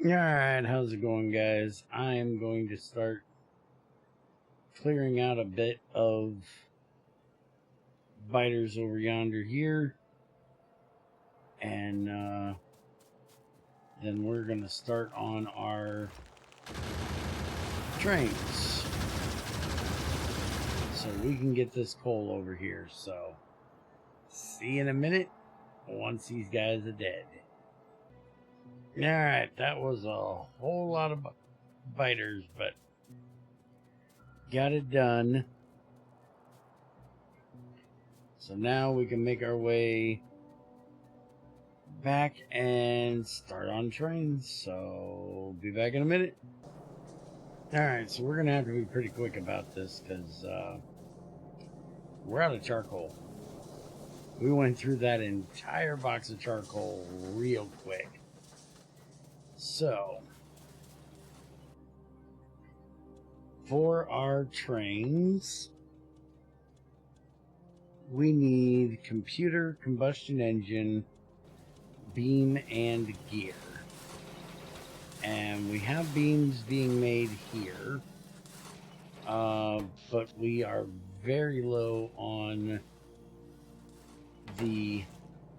Alright, how's it going, guys? I'm going to start clearing out a bit of biters over yonder here. And then we're going to start on our trains. So we can get this coal over here. So, see you in a minute once these guys are dead. Alright, that was a whole lot of biters, but got it done. So now we can make our way back and start on trains. So be back in a minute. Alright, so we're going to have to be pretty quick about this because we're out of charcoal. We went through that entire box of charcoal real quick. So, for our trains, we need computer, combustion engine, beam, and gear. And we have beams being made here, but we are very low on the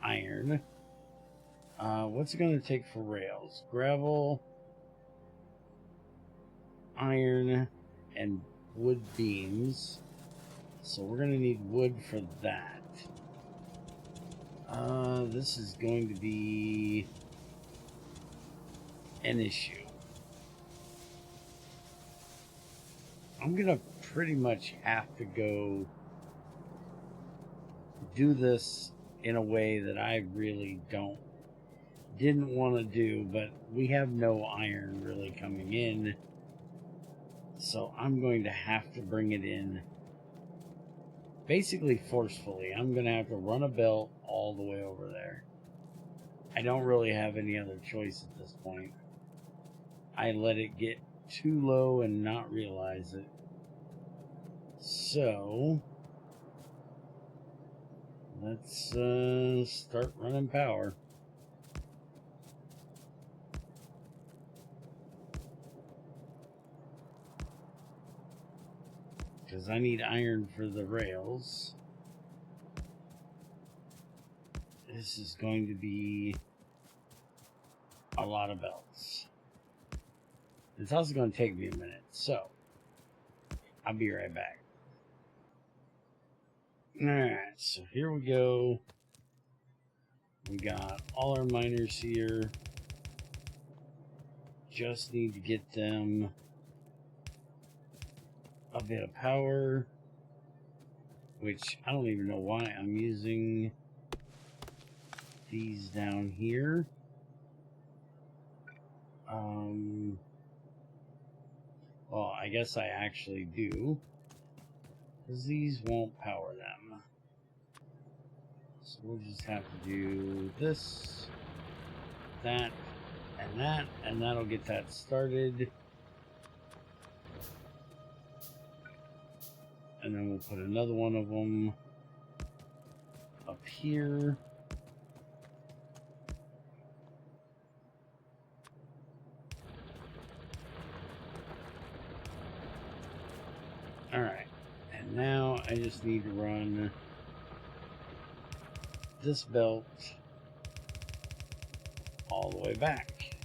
iron. What's it going to take for rails? Gravel, iron, and wood beams. So we're going to need wood for that. This is going to be an issue. I'm going to pretty much have to go do this in a way that I really didn't want to do, but we have no iron really coming in, so I'm going to have to bring it in basically forcefully. I'm going to have to run a belt all the way over there. I don't really have any other choice at this point. I let it get too low and not realize it. So let's start running power. Because I need iron for the rails. This is going to be a lot of belts. It's also going to take me a minute, so I'll be right back. Alright, so here we go. We got all our miners here. Just need to get them a bit of power, which I don't even know why I'm using these down here. Well, I guess I actually do, because these won't power them. So we'll just have to do this, that, and that'll get that started. And then we'll put another one of them up here. Alright, and now I just need to run this belt all the way back.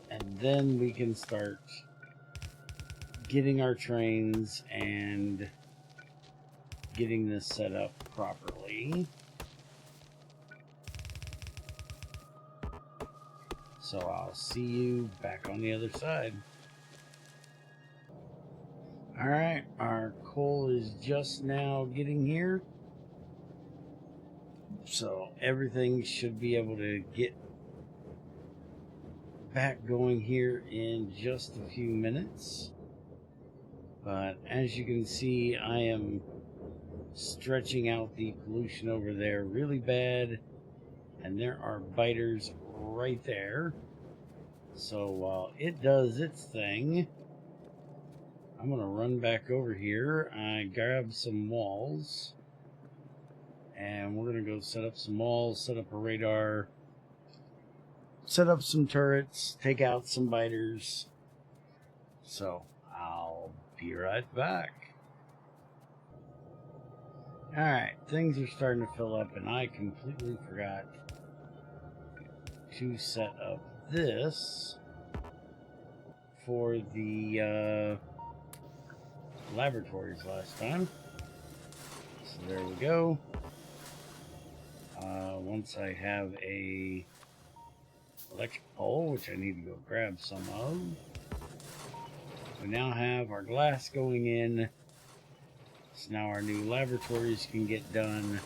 And then we can start getting our trains and getting this set up properly. So I'll see you back on the other side. Alright, our coal is just now getting here. So everything should be able to get back going here in just a few minutes. But as you can see, I am stretching out the pollution over there really bad. And there are biters right there. So while it does its thing, I'm going to run back over here. I grab some walls. And we're going to go set up some walls, set up a radar, set up some turrets, take out some biters. So I'll be right back. Alright, things are starting to fill up, and I completely forgot to set up this for the laboratories last time. So there we go. Once I have a electric pole, which I need to go grab some of, we now have our glass going in. So now our new laboratories can get done.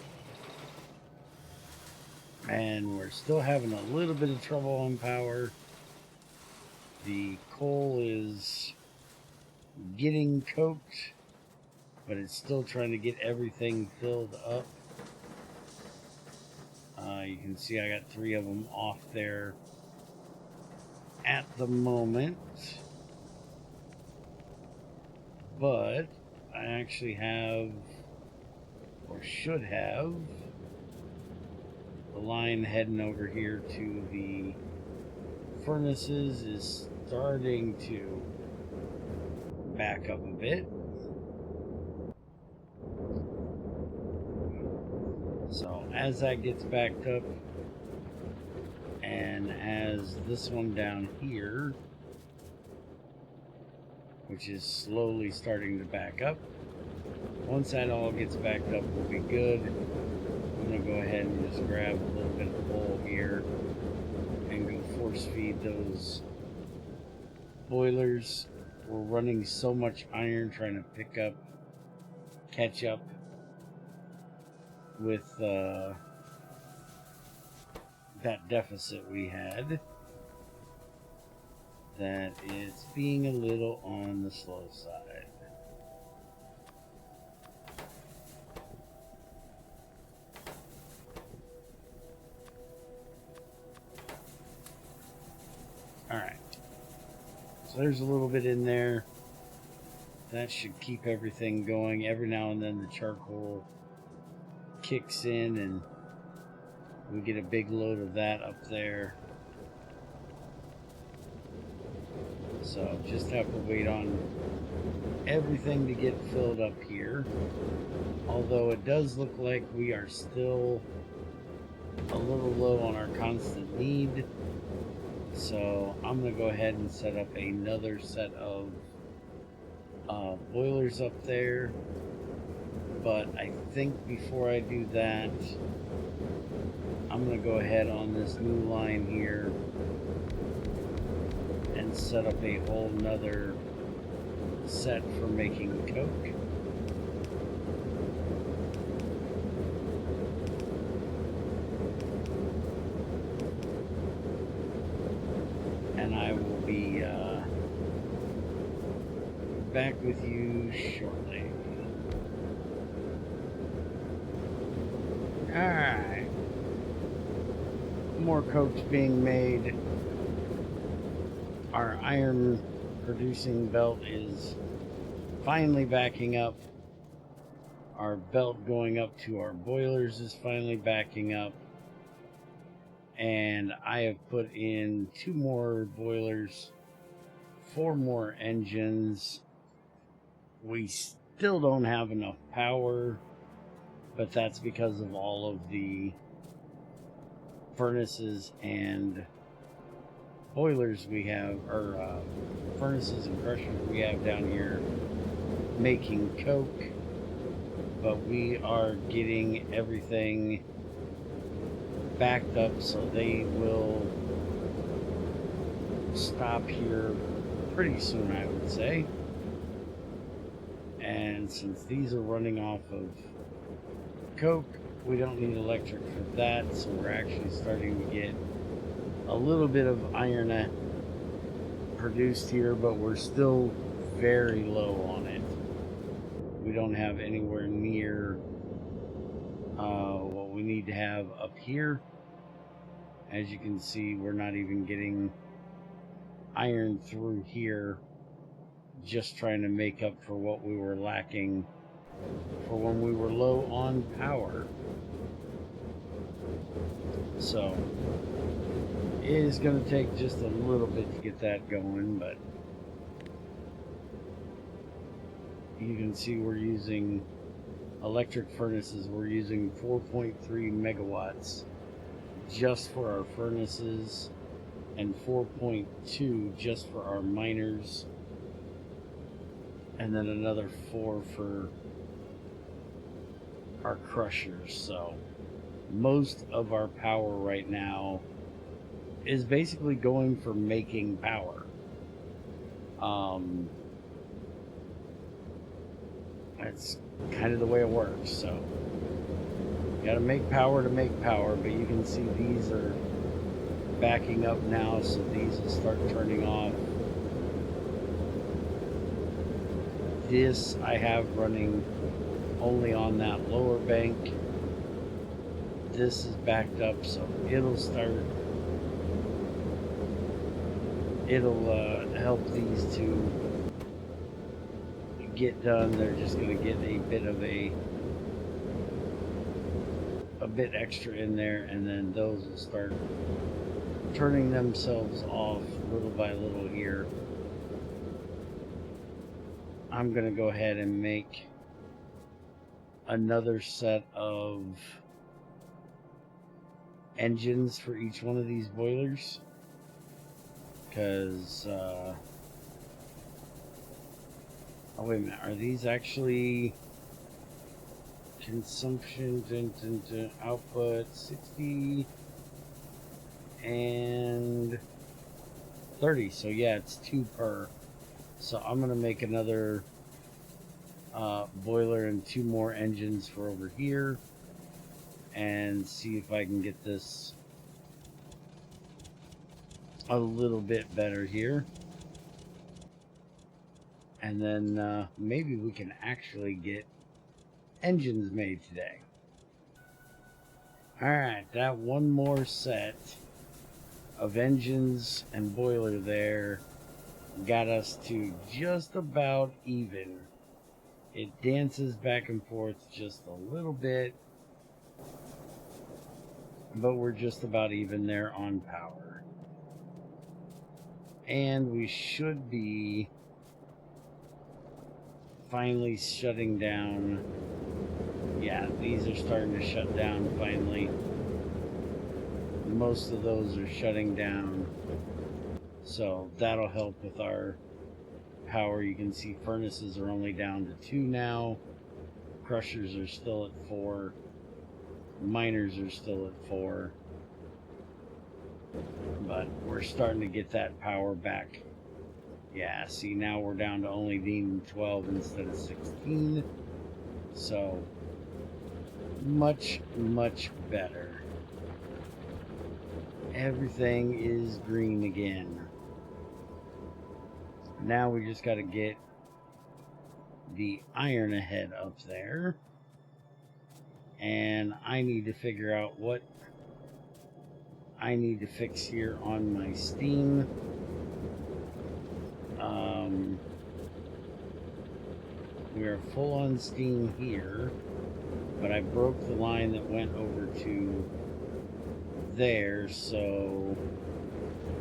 And we're still having a little bit of trouble on power. The coal is getting coked, but it's still trying to get everything filled up. You can see I got 3 of them off there at the moment. But I actually have, or should have, the line heading over here to the furnaces is starting to back up a bit. So as that gets backed up, and as this one down here, which is slowly starting to back up, once that all gets backed up, we'll be good. I'm going to go ahead and just grab a little bit of coal here and go force feed those boilers. We're running so much iron trying to catch up with that deficit we had, that it's being a little on the slow side. Alright, so there's a little bit in there. That should keep everything going. Every now and then the charcoal kicks in and we get a big load of that up there. So just have to wait on everything to get filled up here. Although it does look like we are still a little low on our constant need. So I'm going to go ahead and set up another set of boilers up there. But I think before I do that, I'm going to go ahead on this new line here and set up a whole nother set for making coke. And I will be back with you shortly. Alright. More coke's being made. Our iron producing belt is finally backing up. Our belt going up to our boilers is finally backing up. And I have put in 2 more boilers, 4 more engines. We still don't have enough power, but that's because of all of the furnaces and boilers we have, or furnaces and crushers we have down here making coke. But we are getting everything backed up, so they will stop here pretty soon, I would say. And since these are running off of coke, we don't need electric for that, so we're actually starting to get a little bit of iron produced here, but we're still very low on it. We don't have anywhere near what we need to have up here. As you can see, we're not even getting iron through here, just trying to make up for what we were lacking for when we were low on power. So It is going to take just a little bit to get that going, but you can see we're using electric furnaces. We're using 4.3 megawatts just for our furnaces and 4.2 just for our miners, and then another 4 for our crushers. So most of our power right now is basically going for making power. That's kind of the way it works. So you got to make power to make power, but you can see these are backing up now, so these will start turning off. This I have running only on that lower bank. This is backed up, so it'll help these two get done. They're just going to get a bit extra in there, and then those will start turning themselves off little by little here. I'm going to go ahead and make another set of engines for each one of these boilers, because oh wait a minute, are these actually consumption to output 60 and 30? So yeah, it's 2 per. So I'm gonna make another boiler and 2 more engines for over here, and see if I can get this a little bit better here. And then maybe we can actually get engines made today. Alright, that one more set of engines and boiler there got us to just about even. It dances back and forth just a little bit, but we're just about even there on power. And we should be finally shutting down. Yeah, these are starting to shut down finally. Most of those are shutting down, so that'll help with our power. You can see furnaces are only down to 2 now. Crushers are still at 4. Miners are still at 4. But we're starting to get that power back. Yeah, see, now we're down to only needing 12 instead of 16. So much, much better. Everything is green again. Now we just got to get the iron ahead up there. And I need to figure out what I need to fix here on my steam. We are full on steam here, but I broke the line that went over to there, so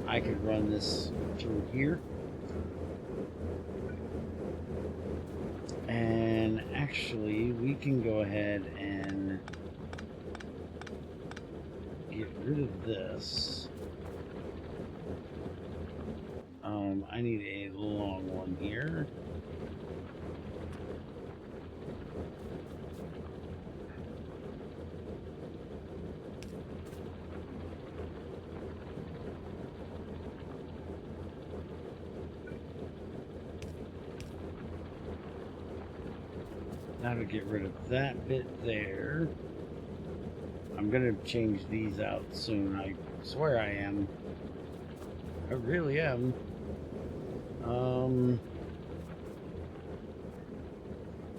I could run this through here. And actually, we can go ahead and get rid of this. I need a long one here. Now to get rid of that bit there. I'm gonna change these out soon. I swear I am. I really am.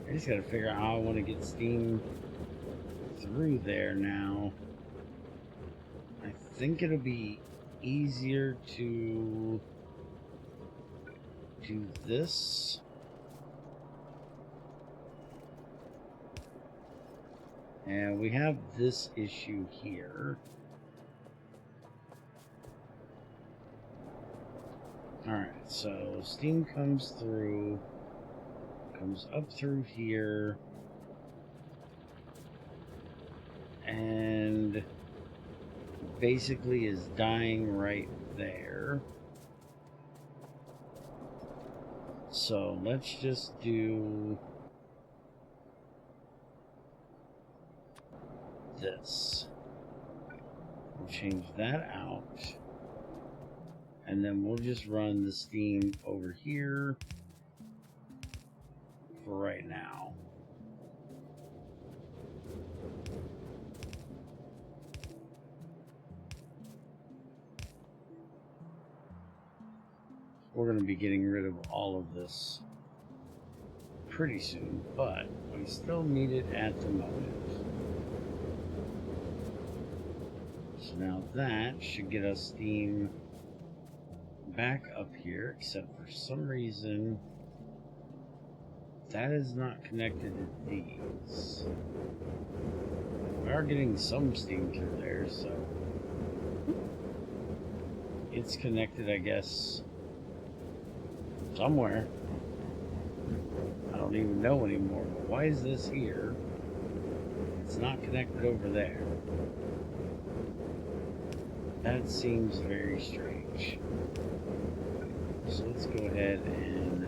I just gotta figure out how I want to get steam through there now. I think it'll be easier to do this. And we have this issue here. Alright, so steam comes through, comes up through here, and basically is dying right there. So let's just do this. We'll change that out. And then we'll just run the steam over here for right now. We're going to be getting rid of all of this pretty soon, but we still need it at the moment. So now that should get us steam back up here, except for some reason that is not connected to these. We are getting some steam through there, so it's connected, I guess, somewhere. I don't even know anymore, but why is this here? It's not connected over there. That seems very strange. So let's go ahead and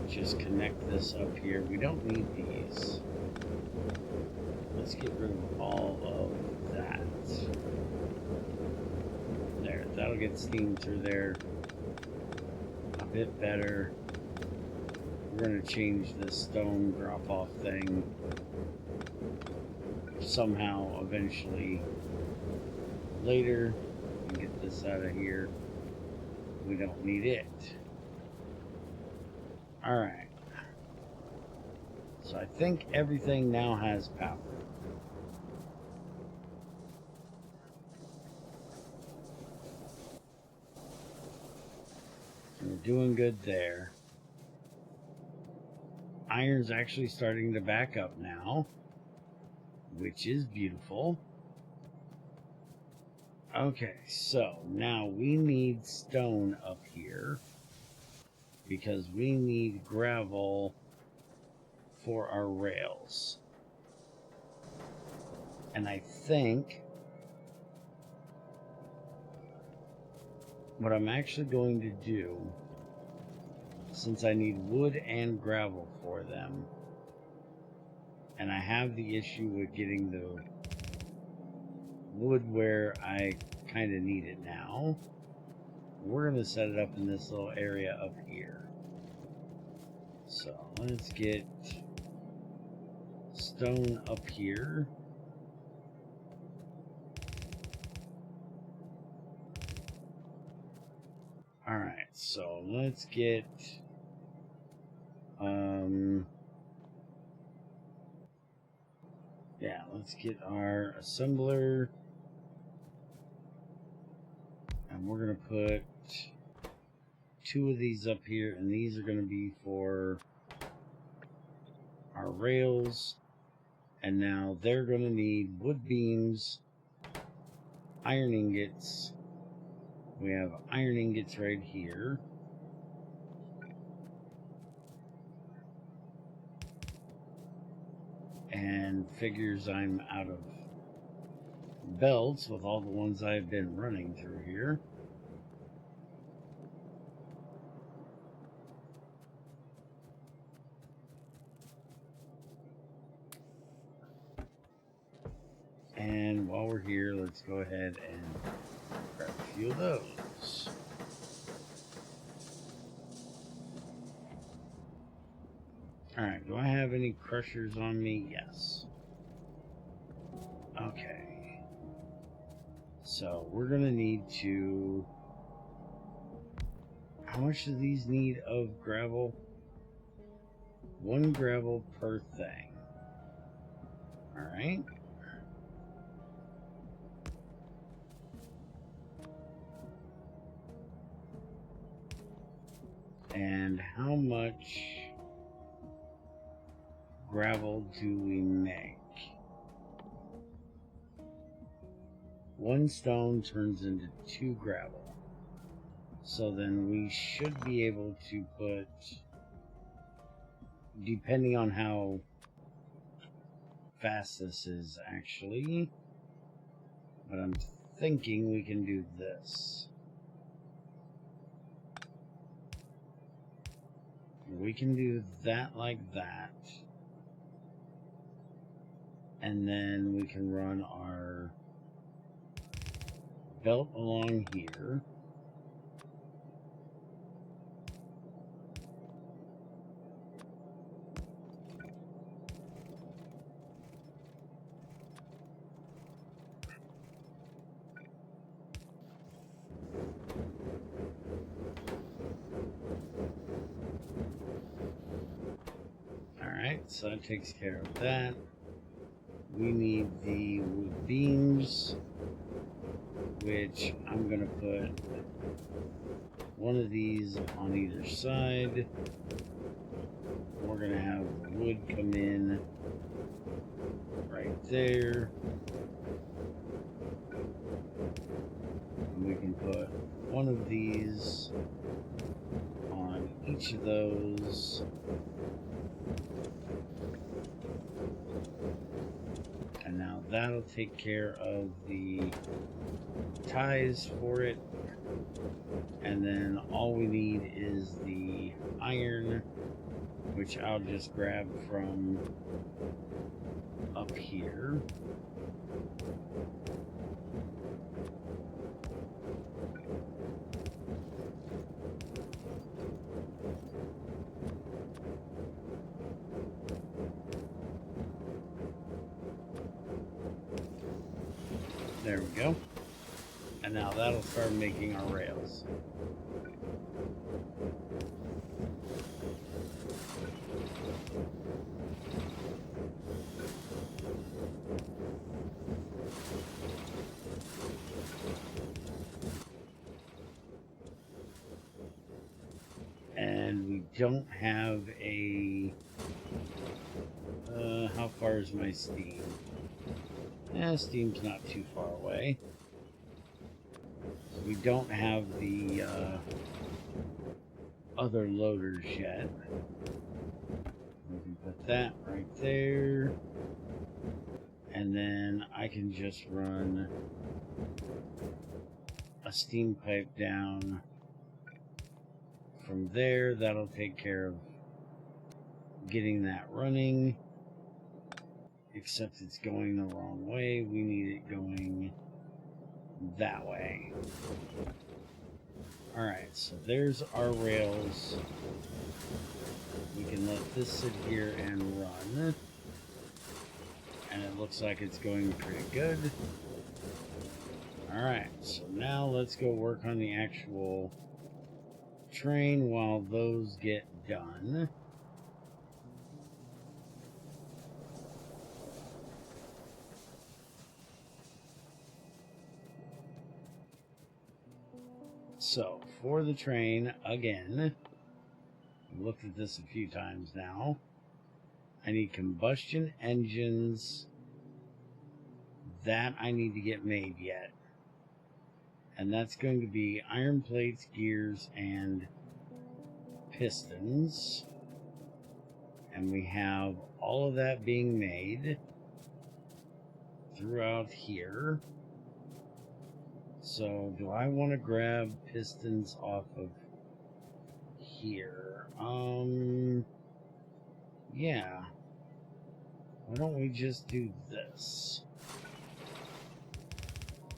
just connect this up here. We don't need these. Let's get rid of all of that. There, that'll get steam through there a bit better. We're going to change this stone drop-off thing somehow, eventually, later. We can get this out of here. We don't need it. Alright. So I think everything now has power. We're doing good there. Iron's actually starting to back up now, which is beautiful. Okay, so now we need stone up here because we need gravel for our rails. And I think what I'm actually going to do, since I need wood and gravel for them, and I have the issue with getting the wood where I kind of need it now, we're going to set it up in this little area up here. So let's get stone up here. Alright, so let's get yeah, let's get our assembler, and we're going to put 2 of these up here, and these are going to be for our rails. And now they're going to need wood beams, iron ingots. We have iron ingots right here. And figures I'm out of belts with all the ones I've been running through here. And while we're here, let's go ahead and grab a few of those. Alright, do I have any crushers on me? Yes. Okay. So we're going to need to... How much do these need of gravel? 1 gravel per thing. Alright. And how much gravel do we make? 1 stone turns into 2 gravel. So then we should be able to put, depending on how fast this is actually, but I'm thinking we can do this. We can do that like that. And then we can run our belt along here. Alright, so that takes care of that. We need the wood beams, which I'm going to put one of these on either side. We're going to have wood come in right there. And we can put one of these on each of those. And now that'll take care of the ties for it. And then all we need is the iron, which I'll just grab from up here. There we go. And now that'll start making our rails. And we don't have a... how far is my steam? Steam's not too far away. So we don't have the other loaders yet. We can put that right there. And then I can just run a steam pipe down from there. That'll take care of getting that running. Except it's going the wrong way. We need it going that way. Alright, so there's our rails. We can let this sit here and run. And it looks like it's going pretty good. Alright, so now let's go work on the actual train while those get done. So, for the train, again, I've looked at this a few times now. I need combustion engines. That I need to get made yet. And that's going to be iron plates, gears, and pistons. And we have all of that being made throughout here. So, do I want to grab pistons off of here? Yeah. Why don't we just do this?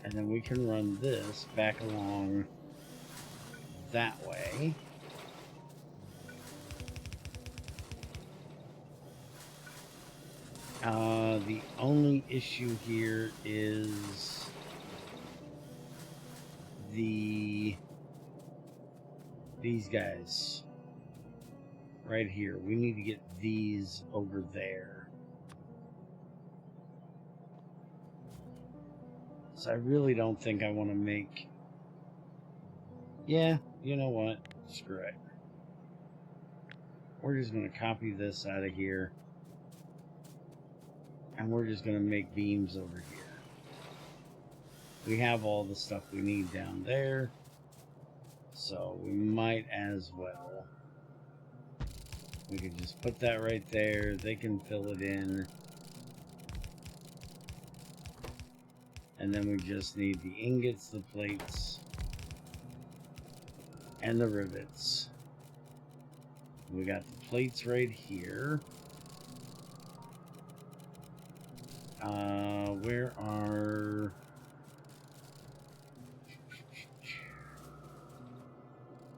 And then we can run this back along that way. The only issue here is these guys right here. We need to get these over there. So I really don't think I want to make... Yeah, you know what? Screw it. We're just going to copy this out of here. And we're just going to make beams over here. We have all the stuff we need down there. So So we might as well. We could just put that right there. They can fill it in. And then we just need the ingots, the plates, and the rivets. We got the plates right here. Where are...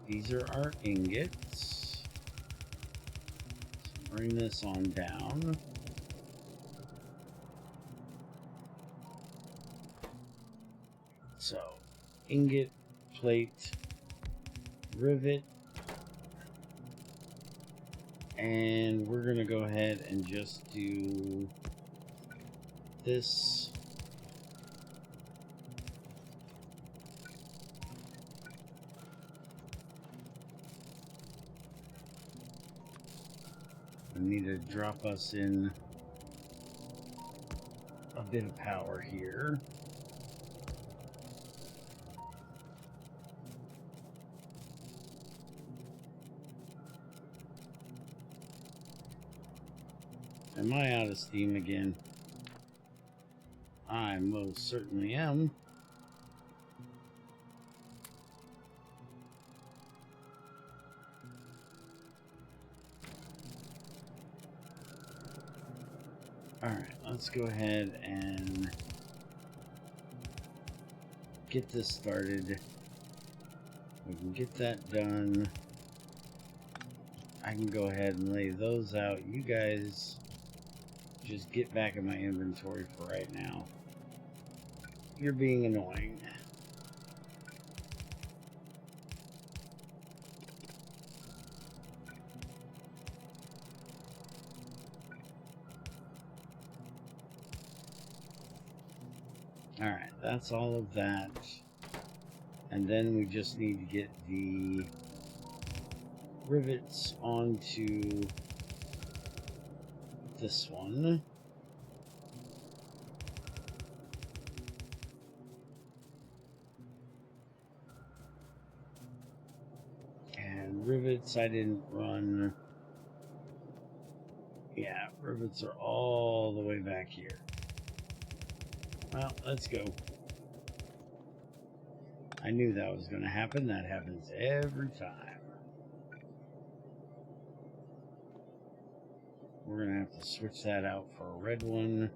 These are our ingots. So bring this on down. So, ingot, plate, rivet, and we're going to go ahead and just do this. We need to drop us in a bit of power here. Am I out of steam again? I most certainly am. Alright, let's go ahead and get this started. We can get that done. I can go ahead and lay those out. You guys just get back in my inventory for right now. You're being annoying. Alright, that's all of that. And then we just need to get the rivets onto this one. And rivets I didn't run. Yeah, rivets are all the way back here. Well, let's go. I knew that was going to happen. That happens every time. We're going to have to switch that out for a red one.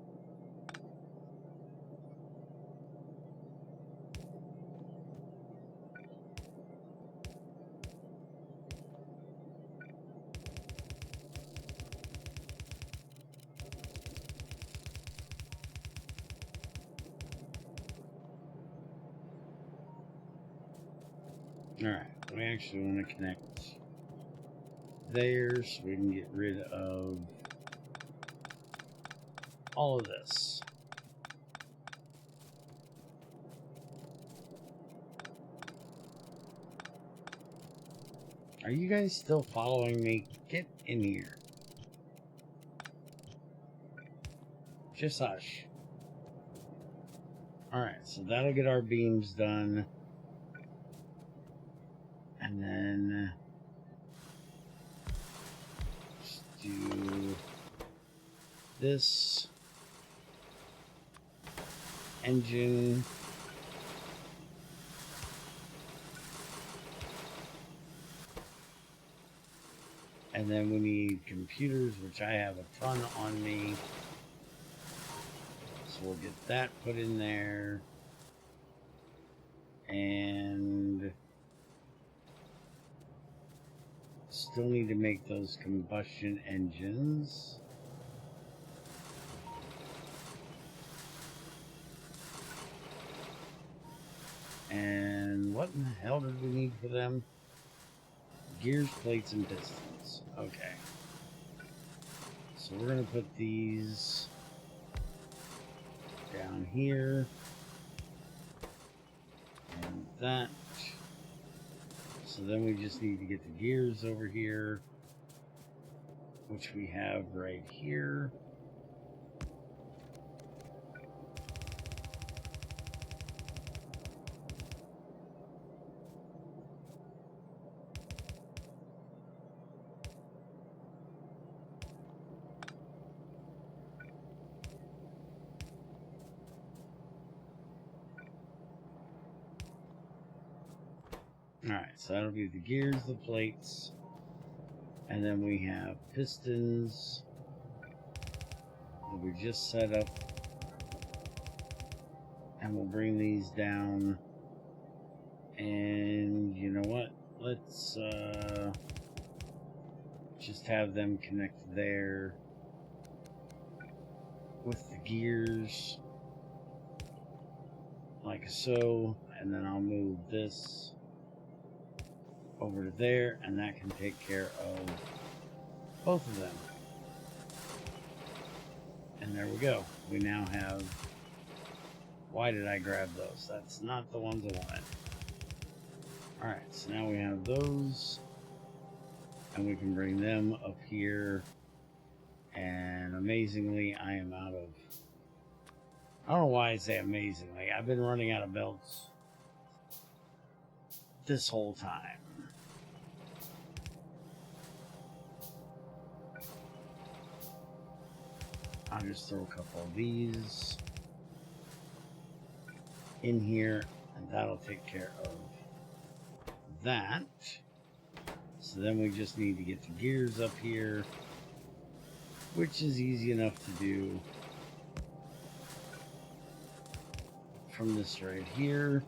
Alright, we actually want to connect there so we can get rid of all of this. Are you guys still following me? Get in here. Just hush. Alright, so that'll get our beams done. And then just do this engine. And then we need computers, which I have a ton on me. So we'll get that put in there. And still need to make those combustion engines. And what in the hell did we need for them? Gears, plates, and pistons. Okay. So we're going to put these down here. And that. So then we just need to get the gears over here, which we have right here. Alright, so that'll be the gears, the plates, and then we have pistons that we just set up, and we'll bring these down. And you know what? Let's just have them connect there with the gears, like so, and then I'll move this over to there, and that can take care of both of them. And there we go. We now have... Why did I grab those? That's not the ones I wanted. Alright, so now we have those, and we can bring them up here, and amazingly, I am out of... I don't know why I say amazingly. I've been running out of belts this whole time. I'll just throw a couple of these in here, and that'll take care of that. So then we just need to get the gears up here, which is easy enough to do from this right here.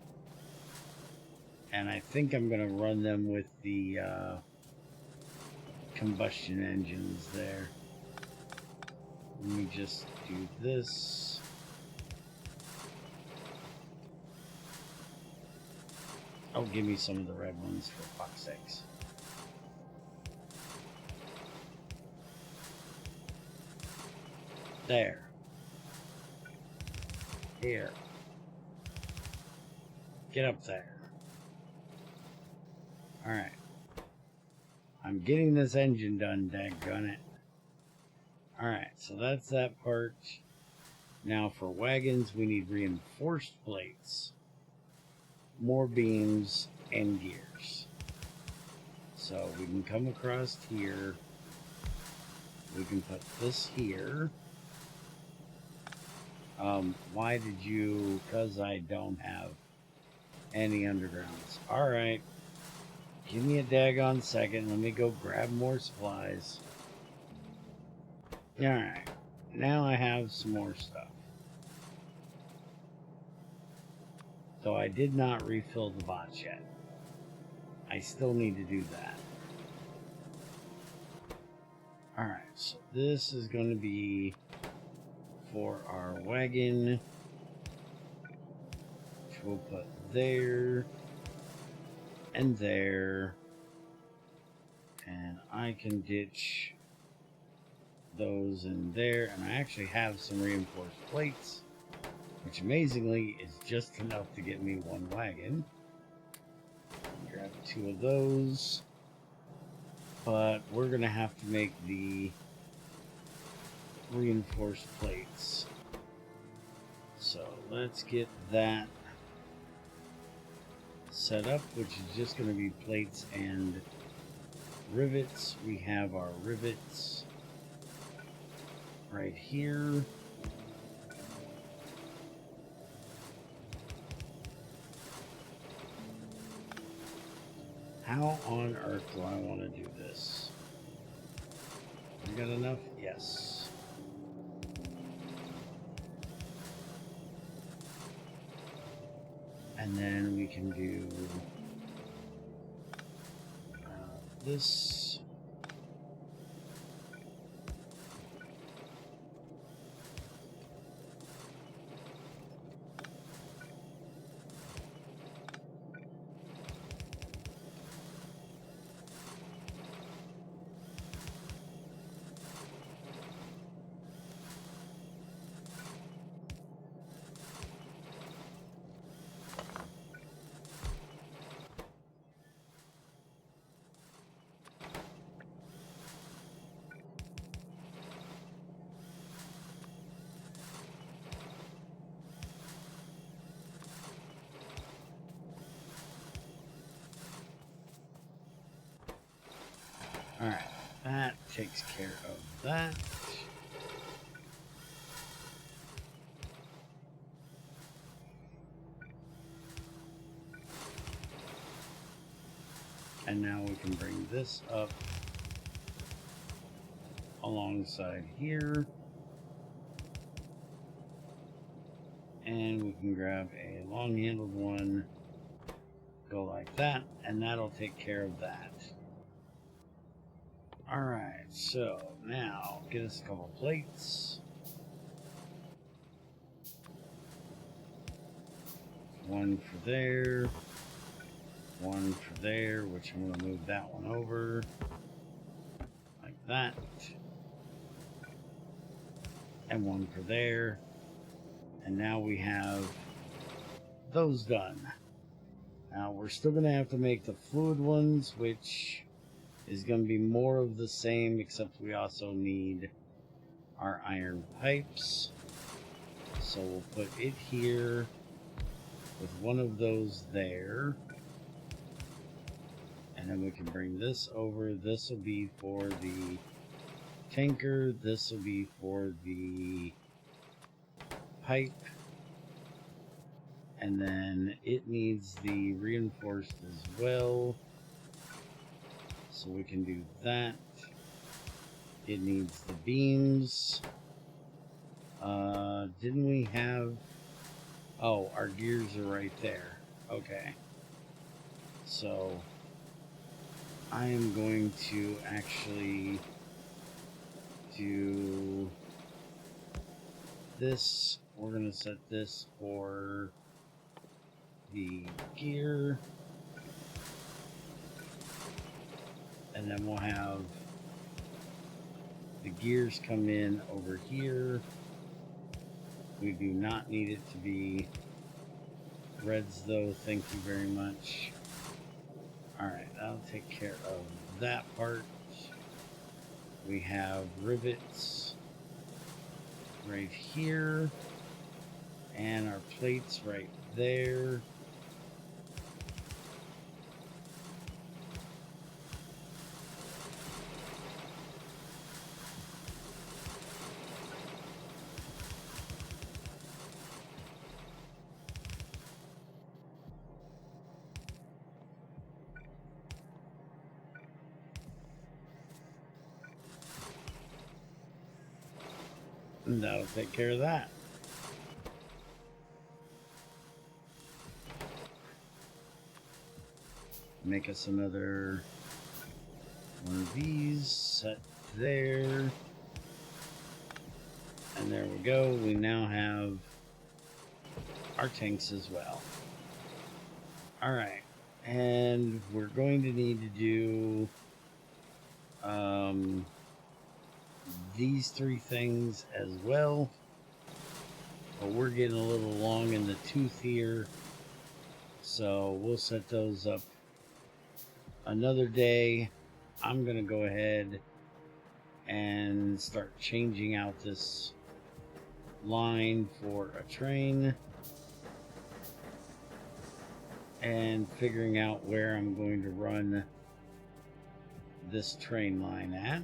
And I think I'm going to run them with the combustion engines there. Let me just do this. Oh, give me some of the red ones, for fuck's sakes. There. Here. Get up there. Alright. I'm getting this engine done, daggone it. Alright, so that's that part. Now for wagons, we need reinforced plates, more beams, and gears. So we can come across here. We can put this here. Why did you... Because I don't have any undergrounds. Alright. Give me a daggone second. Let me go grab more supplies. Alright. Now I have some more stuff. So I did not refill the bots yet. I still need to do that. Alright, so this is going to be for our wagon, which we'll put there and there, and I can ditch those in there, and I actually have some reinforced plates, which amazingly is just enough to get me one wagon. Grab two of those, but we're gonna have to make the reinforced plates. So let's get that set up, which is just going to be plates and rivets. We have our rivets right here. How on earth do I want to do this? We got enough? Yes. And then we can do this. Alright, that takes care of that. And now we can bring this up alongside here. And we can grab a long-handled one, go like that, and that'll take care of that. Alright, so now get us a couple plates. One for there, one for there, which I'm going to move that one over, like that. And one for there. And now we have those done. Now we're still going to have to make the fluid ones, which is going to be more of the same, except we also need our iron pipes. So we'll put it here with one of those there. And then we can bring this over. This will be for the tanker. This will be for the pipe. And then it needs the reinforced as well. So we can do that. It needs the beams. Didn't we have... Oh, our gears are right there. Okay. So I am going to actually do this. We're going to set this for the gear. And then we'll have the gears come in over here. We do not need it to be reds though, thank you very much. Alright, that'll take care of that part. We have rivets right here, and our plates right there. And that'll take care of that. Make us another one of these, set there. And there we go. We now have our tanks as well. Alright. And we're going to need to do these three things as well. But we're getting a little long in the tooth here. So we'll set those up another day. I'm going to go ahead and start changing out this line for a train and figuring out where I'm going to run this train line at.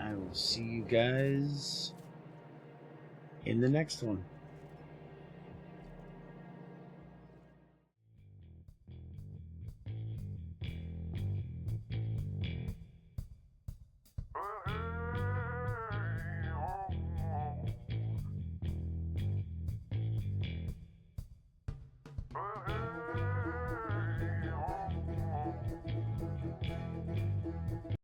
I will see you guys in the next one.